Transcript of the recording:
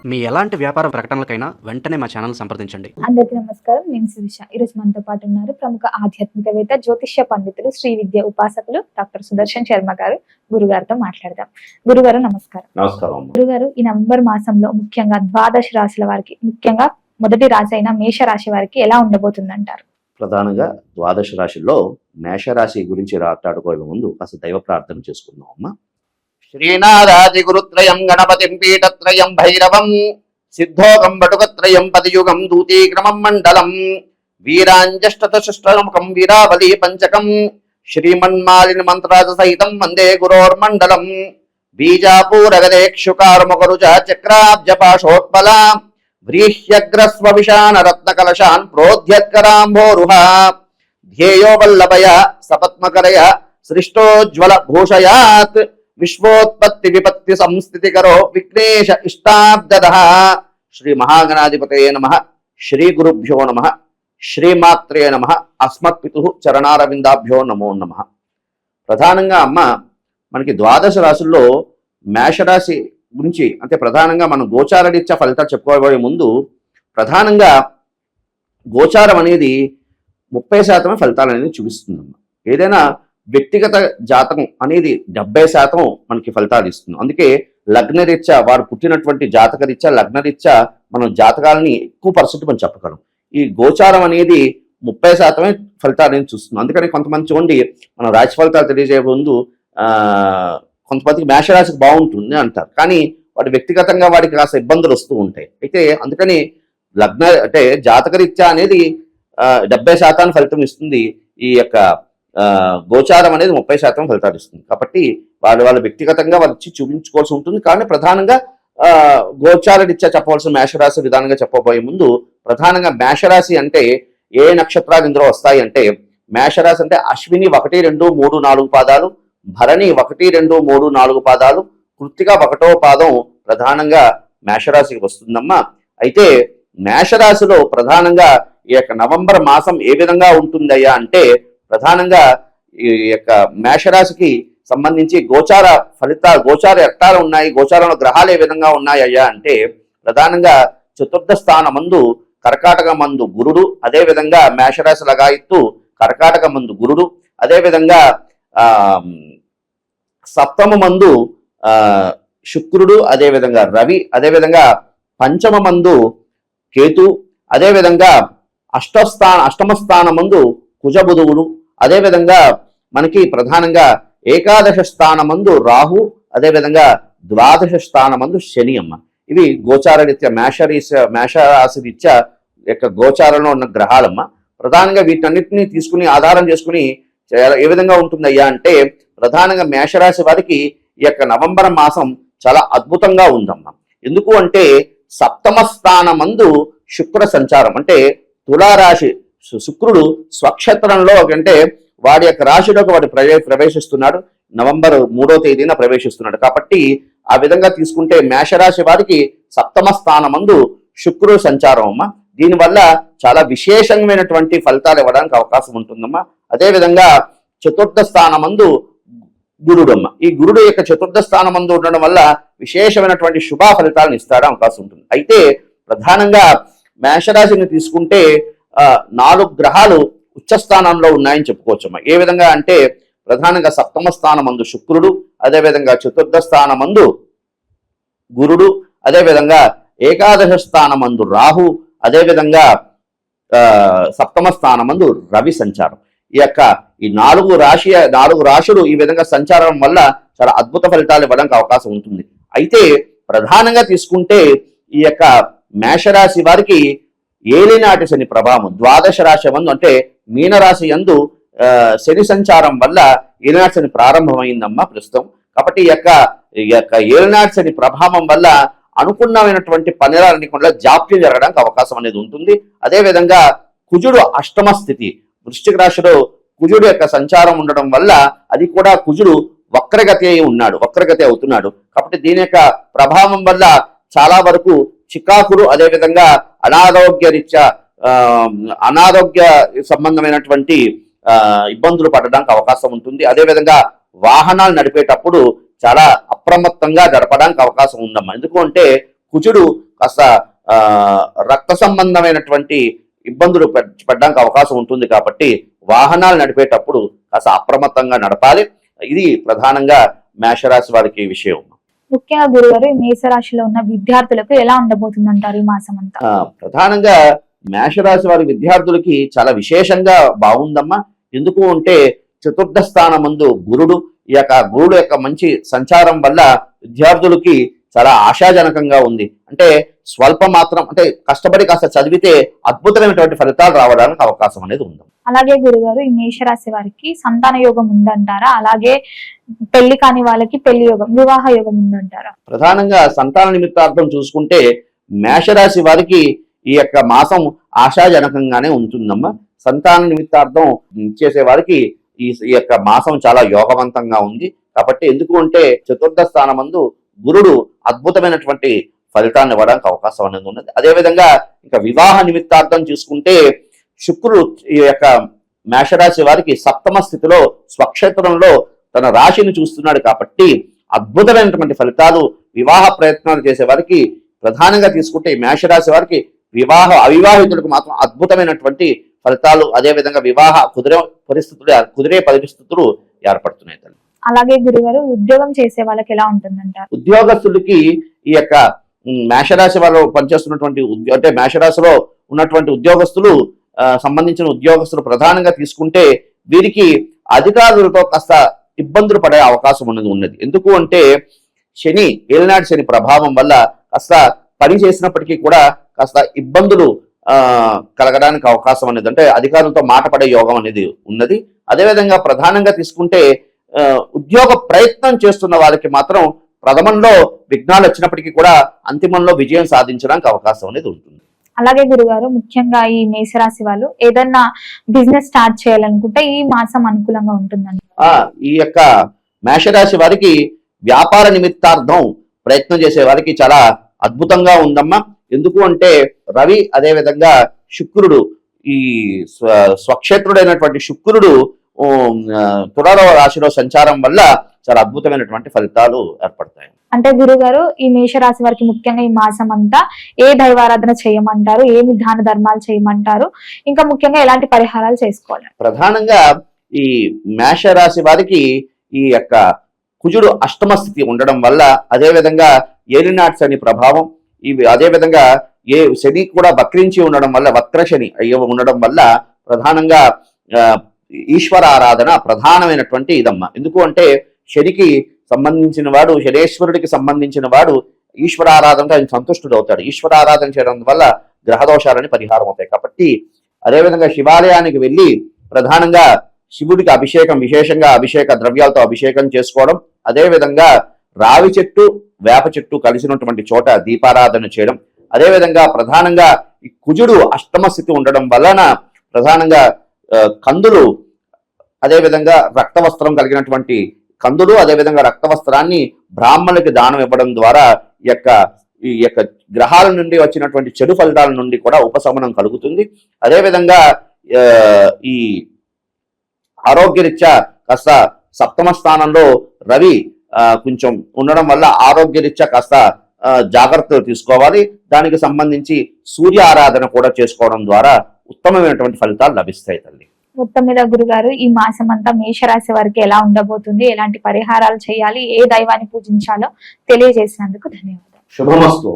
మీ ఎలాంటి వ్యాపార ప్రకటనలకైనా వెంటనే మా ఛానల్ సంప్రదించండి. అందరికీ నమస్కారం. నేను శిరీష. ఈరోజు మనతో పాటు ఉన్నారు ప్రముఖ ఆధ్యాత్మికవేత్త, జ్యోతిష్య పండితులు, శ్రీ విద్య ఉపాసకులు డాక్టర్ సుదర్శన్ శర్మ గారు. గురుగారితో మాట్లాడదాం. గురుగారు నమస్కారం. నమస్కారం. గురుగారు, ఈ నవంబర్ మాసంలో ముఖ్యంగా ద్వాదశ రాశుల వారికి, ముఖ్యంగా మొదటి రాశి అయిన మేష రాశి వారికి ఎలా ఉండబోతుందంటారు? ప్రధానంగా ద్వాదశ రాశిలో మేషరాశి గురించి మాట్లాడుకోవడం ముందు కాస్త దైవ ప్రార్థన చేసుకుందాం అమ్మా. శ్రీనాథాది గురుత్రయం గణపతిం పీఠత్రయం భైరవం సిద్ధోగం వటుకత్రయం పదియుగం దూతీక్రమం మండలం వీరాంజష్టతశుష్టముఖం వీరావళి పంచకం శ్రీమన్మాలిని మంత్రాజ సహితం వందే గురోర్మండలం బీజాపూరగదేక్షుకారముకరుజ చక్రాబ్జపాశోత్పల వ్రీహ్యగ్రస్వ విశాన రత్నకలశాన్ ప్రోధ్యత్కరాంభోరుహ ధ్యేయో వల్లభయ సపత్మకరయ సృష్టోజ్వల భూషయాత్ విశ్వోత్పత్తి విపత్తి సంస్థితికరో విఘ్నేశ ఇష్టాబ్దః. శ్రీ మహాగణాధిపతయే నమః. శ్రీ గురుభ్యో నమః. శ్రీమాత్రే నమః. అస్మత్పితు చరణారవిందాభ్యో నమో నమః. ప్రధానంగా అమ్మ, మనకి ద్వాదశ రాశుల్లో మేషరాశి గురించి అంటే ప్రధానంగా మనం గోచారరీత్యా ఫలితాలు చెప్పుకోబోయే ముందు ప్రధానంగా గోచారం అనేది 30% ఫలితాలు అనేది చూపిస్తుందమ్మా. ఏదైనా వ్యక్తిగత జాతకం అనేది 70% మనకి ఫలితాలు ఇస్తుంది. అందుకే లగ్నరీత్యా వారు పుట్టినటువంటి జాతకరీత్యా లగ్నరీత్యా మనం జాతకాలని ఎక్కువ పర్సెంట్ మనం చెప్పగలం. ఈ గోచారం అనేది 30% ఫలితాలు అనేది చూస్తుంది. అందుకని కొంతమంది చూడండి, మనం రాశి ఫలితాలు తెలియజేయ ముందు కొంతమందికి మేషరాశికి బాగుంటుంది అంటారు, కానీ వాటి వ్యక్తిగతంగా వాడికి కాస్త ఇబ్బందులు వస్తూ ఉంటాయి. అయితే అందుకని లగ్న అంటే జాతకరీత్యా అనేది 70% ఫలితం ఇస్తుంది. ఈ యొక్క గోచారం అనేది 30% ఫలితాలు ఇస్తుంది. కాబట్టి వాళ్ళ వ్యక్తిగతంగా వాళ్ళు వచ్చి చూపించుకోవాల్సి ఉంటుంది. కానీ ప్రధానంగా గోచార రీత్యా చెప్పవలసిన మేషరాశి విధానంగా చెప్పబోయే ముందు ప్రధానంగా మేషరాశి అంటే ఏ నక్షత్రాలు ఇందులో వస్తాయి అంటే, మేషరాశి అంటే అశ్విని 1, 2, 3, 4 పాదాలు, భరణి 1, 2, 3, 4 పాదాలు, కృత్తిక 1వ పాదం ప్రధానంగా మేషరాశికి వస్తుందమ్మా. అయితే మేషరాశిలో ప్రధానంగా ఈ యొక్క నవంబర్ మాసం ఏ విధంగా ఉంటుందయ్యా అంటే, ప్రధానంగా ఈ యొక్క మేషరాశికి సంబంధించి గోచార ఎట్టాలు ఉన్నాయి, గోచారంలో గ్రహాలు ఏ విధంగా ఉన్నాయ్యా అంటే, ప్రధానంగా చతుర్థ స్థానమందు కర్కాటక మందు గురుడు, అదేవిధంగా మేషరాశి లగాయత్తు కర్కాటక మందు గురుడు, అదేవిధంగా సప్తమ మందు శుక్రుడు, అదేవిధంగా రవి, అదేవిధంగా పంచమ మందు కేతు, అదేవిధంగా అష్టమ స్థానమందు కుజబుధువుడు, అదేవిధంగా మనకి ప్రధానంగా ఏకాదశ స్థానమందు రాహు, అదేవిధంగా ద్వాదశ స్థానమందు శని అమ్మ. ఇవి గోచార రీత్యా మేషరాశి రీత్యా యొక్క గోచారంలో ఉన్న గ్రహాలమ్మ. ప్రధానంగా వీటన్నిటిని తీసుకుని ఆధారం చేసుకుని ఏ విధంగా ఉంటుందయ్యా అంటే, ప్రధానంగా మేషరాశి వారికి ఈ యొక్క నవంబర్ మాసం చాలా అద్భుతంగా ఉందమ్మా. ఎందుకు అంటే సప్తమ స్థానమందు శుక్ర సంచారం, అంటే తులారాశి శుక్రుడు స్వక్షేత్రంలో అంటే వాడి యొక్క రాశిలోకి వాడు ప్రవేశిస్తున్నాడు. నవంబర్ 3వ తేదీన ప్రవేశిస్తున్నాడు. కాబట్టి ఆ విధంగా తీసుకుంటే మేషరాశి వారికి సప్తమ స్థానమందు శుక్రుడు సంచారం అమ్మ. దీనివల్ల చాలా విశేషమైనటువంటి ఫలితాలు ఇవ్వడానికి అవకాశం ఉంటుందమ్మా. అదేవిధంగా చతుర్థ స్థానమందు గురుడమ్మ. ఈ గురుడు యొక్క చతుర్థ స్థానమందు ఉండడం వల్ల విశేషమైనటువంటి శుభ ఫలితాలను ఇస్తాడు అవకాశం ఉంటుంది. అయితే ప్రధానంగా మేషరాశిని తీసుకుంటే 4 గ్రహాలు ఉచ్చస్థానంలో ఉన్నాయని చెప్పుకోవచ్చమ్మా. ఏ విధంగా అంటే, ప్రధానంగా సప్తమ స్థానమందు శుక్రుడు, అదేవిధంగా చతుర్థ స్థానమందు గురుడు, అదేవిధంగా ఏకాదశ స్థానమందు రాహు, అదేవిధంగా సప్తమ స్థానమందు రవి సంచారం. ఈ యొక్క ఈ 4 రాశులు ఈ విధంగా సంచారం వల్ల చాలా అద్భుత ఫలితాలు ఇవ్వడానికి అవకాశం ఉంటుంది. అయితే ప్రధానంగా తీసుకుంటే ఈ యొక్క మేషరాశి వారికి ఏలినాటి శని ప్రభావం ద్వాదశ రాశి యందు అంటే మీనరాశి యందు శని సంచారం వల్ల ఏలినాటి శని ప్రారంభమైందమ్మా ప్రస్తుతం. కాబట్టి ఈ యొక్క ఏలినాటి శని ప్రభావం వల్ల అనుకున్నమైనటువంటి పనులన్నీ కూడా జాప్యం జరగడానికి అవకాశం అనేది ఉంటుంది. అదేవిధంగా కుజుడు అష్టమ స్థితి, వృశ్చిక రాశిలో కుజుడు యొక్క సంచారం ఉండడం వల్ల అది కూడా కుజుడు వక్రగతి అవుతున్నాడు. కాబట్టి దీని యొక్క ప్రభావం వల్ల చాలా వరకు చికాకులు, అదేవిధంగా అనారోగ్య సంబంధమైనటువంటి ఇబ్బందులు పడడానికి అవకాశం ఉంటుంది. అదేవిధంగా వాహనాలు నడిపేటప్పుడు చాలా అప్రమత్తంగా గడపడానికి అవకాశం ఉందమ్మా. ఎందుకు అంటే కుజుడు కాస్త రక్త సంబంధమైనటువంటి ఇబ్బందులు పడడానికి అవకాశం ఉంటుంది కాబట్టి వాహనాలు నడిపేటప్పుడు కాస్త అప్రమత్తంగా నడపాలి. ఇది ప్రధానంగా మేషరాశి వారికి విషయం. ముఖ్యంగా గురుగారు ఈ మేషరాశిలో ఉన్న విద్యార్థులకు ఎలా ఉండబోతుంది అంటారు ఈ మాసం అంతా? ప్రధానంగా మేషరాశి వారి విద్యార్థులకి చాలా విశేషంగా బాగుందమ్మా. ఎందుకు అంటే చతుర్థ స్థానమందు గురుడు గురుడు యొక్క మంచి సంచారం వల్ల విద్యార్థులకి చాలా ఆశాజనకంగా ఉంది. అంటే స్వల్ప మాత్రం అంటే కష్టపడి కాస్త చదివితే అద్భుతమైనటువంటి ఫలితాలు రావడానికి అవకాశం అనేది ఉంది. అలాగే గురుగారు ఈ మేషరాశి వారికి సంతాన యోగం ఉందంటారా? అలాగే పెళ్లి కాని వాళ్ళకి పెళ్లి యోగం, వివాహ యోగం ఉందంటారా? ప్రధానంగా సంతాన నిమిత్తార్థం చూసుకుంటే మేషరాశి వారికి ఈ యొక్క మాసం ఆశాజనకంగానే ఉంటుందమ్మా. సంతాన నిమిత్తార్థం చేసే వారికి ఈ యొక్క మాసం చాలా యోగవంతంగా ఉంది. కాబట్టి ఎందుకు అంటే చతుర్థ స్థానమందు గురుడు అద్భుతమైనటువంటి ఫలితాన్ని ఇవ్వడానికి అవకాశం అనేది ఉన్నది. అదేవిధంగా ఇంకా వివాహ నిమిత్తార్థం చూసుకుంటే శుక్రుడు ఈ యొక్క మేషరాశి వారికి సప్తమ స్థితిలో స్వక్షేత్రంలో తన రాశిని చూస్తున్నాడు కాబట్టి అద్భుతమైనటువంటి ఫలితాలు వివాహ ప్రయత్నాలు చేసే వారికి ప్రధానంగా తీసుకుంటే మేషరాశి వారికి అవివాహితులకు మాత్రం అద్భుతమైనటువంటి ఫలితాలు, అదేవిధంగా వివాహ కుదిరే పరిస్థితులు ఏర్పడుతున్నాయి. అలాగే గురుగారు ఉద్యోగం చేసే వాళ్ళకి ఎలా ఉంటుందంటారు? ఉద్యోగస్తులకి ఈ యొక్క మేషరాశి వాళ్ళు పనిచేస్తున్నటువంటి అంటే మేషరాశిలో ఉన్నటువంటి ఉద్యోగస్తులు సంబంధించిన ఉద్యోగస్తులు ప్రధానంగా తీసుకుంటే వీరికి అధికారులతో కాస్త ఇబ్బందులు పడే అవకాశం ఉన్నది. ఎందుకు అంటే శని ఏలినాటి శని ప్రభావం వల్ల కాస్త పని చేసినప్పటికీ కూడా కాస్త ఇబ్బందులు కలగడానికి అవకాశం అనేది, అంటే అధికారులతో మాట పడే యోగం అనేది ఉన్నది. అదేవిధంగా ప్రధానంగా తీసుకుంటే ఉద్యోగ ప్రయత్నం చేస్తున్న వారికి మాత్రం ప్రథమంలో విఘ్నాలు వచ్చినప్పటికీ కూడా అంతిమంలో విజయం సాధించడానికి అవకాశం అనేది ఉంటుంది. అలాగే గురుగారు ముఖ్యంగా ఈ మేషరాశి వాళ్ళు ఏదన్నా బిజినెస్ స్టార్ట్ చేయాలనుకుంటే ఈ మాసం అనుకూలంగా ఉంటుందండి. ఈ యొక్క మేషరాశి వారికి వ్యాపార నిమిత్తార్థం ప్రయత్నం చేసే వారికి చాలా అద్భుతంగా ఉందమ్మా. ఎందుకు అంటే రవి అదేవిధంగా శుక్రుడు ఈ స్వక్షేత్రుడైనటువంటి శుక్రుడు తులారాశిలో రాశిలో సంచారం వల్ల చాలా అద్భుతమైనటువంటి ఫలితాలు ఏర్పడతాయి. అంటే గురుగారు ఈ మేషరాశి వారికి ముఖ్యంగా ఈ మాసం అంతా ఏ దైవారాధన చేయమంటారు, ఏమి దాన ధర్మాలు చేయమంటారు, ఇంకా ముఖ్యంగా ఎలాంటి పరిహారాలు చేసుకోవాలి? ప్రధానంగా ఈ మేషరాశి వారికి ఈ యొక్క కుజుడు అష్టమ స్థితి ఉండడం వల్ల, అదేవిధంగా ఏలినాటి శని ప్రభావం, ఇవి అదేవిధంగా శని కూడా వక్రించి ఉండడం వల్ల, వక్ర శని ఉండడం వల్ల ప్రధానంగా ఈశ్వర ఆరాధన ప్రధానమైనటువంటి ఇదమ్మా. ఎందుకు అంటే శనికి సంబంధించిన వాడు, శనేశ్వరుడికి సంబంధించిన వాడు ఈశ్వర ఆరాధనతో ఆయన సంతుష్టుడు అవుతాడు. ఈశ్వర ఆరాధన చేయడం వల్ల గ్రహదోషాలని పరిహారం అవుతాయి. కాబట్టి అదేవిధంగా శివాలయానికి వెళ్ళి ప్రధానంగా శివుడికి అభిషేకం, విశేషంగా అభిషేక ద్రవ్యాలతో అభిషేకం చేసుకోవడం, అదేవిధంగా రావి చెట్టు వేప చెట్టు కలిసినటువంటి చోట దీపారాధన చేయడం, అదేవిధంగా ప్రధానంగా ఈ కుజుడు అష్టమ స్థితి ఉండడం వలన ప్రధానంగా కందులు, అదేవిధంగా రక్తవస్త్రం కలిగినటువంటి కందులు, అదేవిధంగా రక్తవస్త్రాన్ని బ్రాహ్మణులకి దానం ఇవ్వడం ద్వారా ఈ యొక్క గ్రహాల నుండి వచ్చినటువంటి చెడు ఫలితాల నుండి కూడా ఉపశమనం కలుగుతుంది. అదేవిధంగా ఈ ఆరోగ్యరీత్యా కాస్త సప్తమ స్థానంలో రవి కొంచెం ఉండడం వల్ల ఆరోగ్యరీత్యా కాస్త జాగ్రత్తలు తీసుకోవాలి. దానికి సంబంధించి సూర్య ఆరాధన కూడా చేసుకోవడం ద్వారా ఉత్తమమైనటువంటి ఫలితాలు లభిస్తాయి తల్లి. మొత్తం మీద గురుగారు ఈ మాసం అంతా మేషరాశి వారికి ఎలా ఉండబోతుంది, ఎలాంటి పరిహారాలు చేయాలి, ఏ దైవాన్ని పూజించాలో తెలియజేసినందుకు ధన్యవాదాలు. శుభమస్తు.